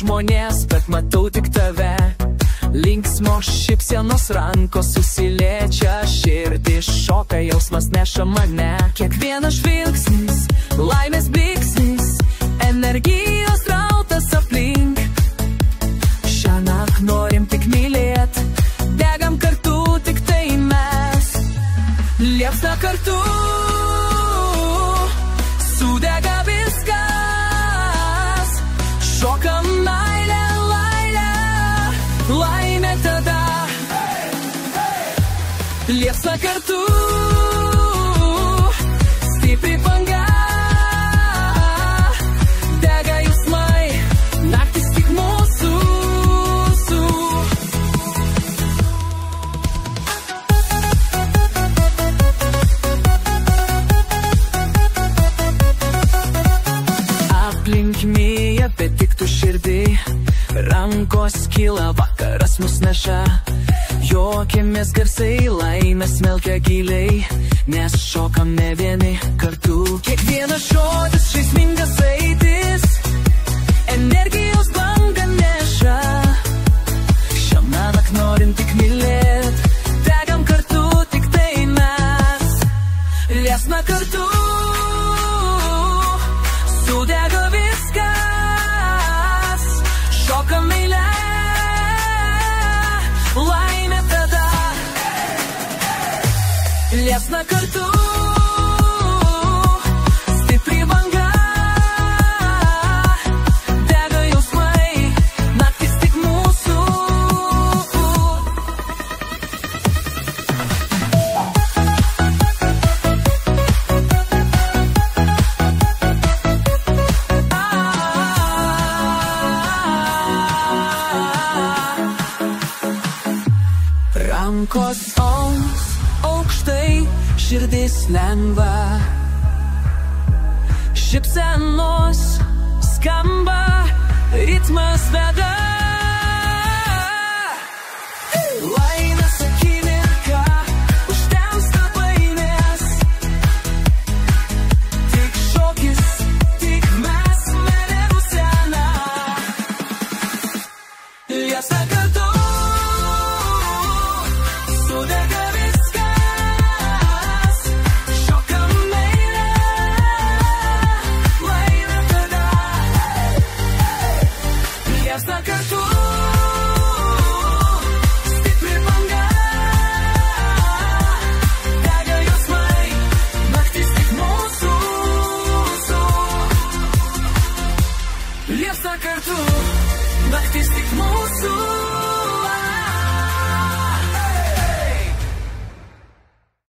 žmonės, bet matau tik tave. Linksmos šypsenos rankos susiliečia, širdį šoka, jausmas neša mane. Kiekvienas žvilgsnis, laimės blyksnis, energijos rautas aplink. Šiąnakt norim tik mylėt, degam kartu, tik tai mes. Liepsna kartu, sudega viskas. Šokam meilę, laimė tada. Liepsna kartu, stipri banga. Dega jausmai, naktis tik mūsų. Aplink myja, bet tik tu širdį. Rankos kyla, vakaras mus neša. Juokėmės garsai, laimės smelkia giliai, nes šokam ne vieni kartu. Kiekvienas žodis žaismingas aitis, energijos banga neša. Šiąnakt norim tik mylėt, degam kartu, tik tai mes. Liepsna kartu, sudega viskas. Šokam meilę, laimė tada. Liepsna kartu, stipri banga. Dega jausmai, naktis tik mūsų. Rankos aukštai, širdis lengva. Šypsenos skamba, ritmas veda. Laimės akimirka, užtemsta baimės. Tik šokis, tik mes, meilė rusena. Liepsna kartu, sudega viskas. Šokam meilę, laimė tada. Liepsna kartu, stipri banga. Dega jausmai, naktis tik mūsų. Liepsna kartu, naktis tik mūsų.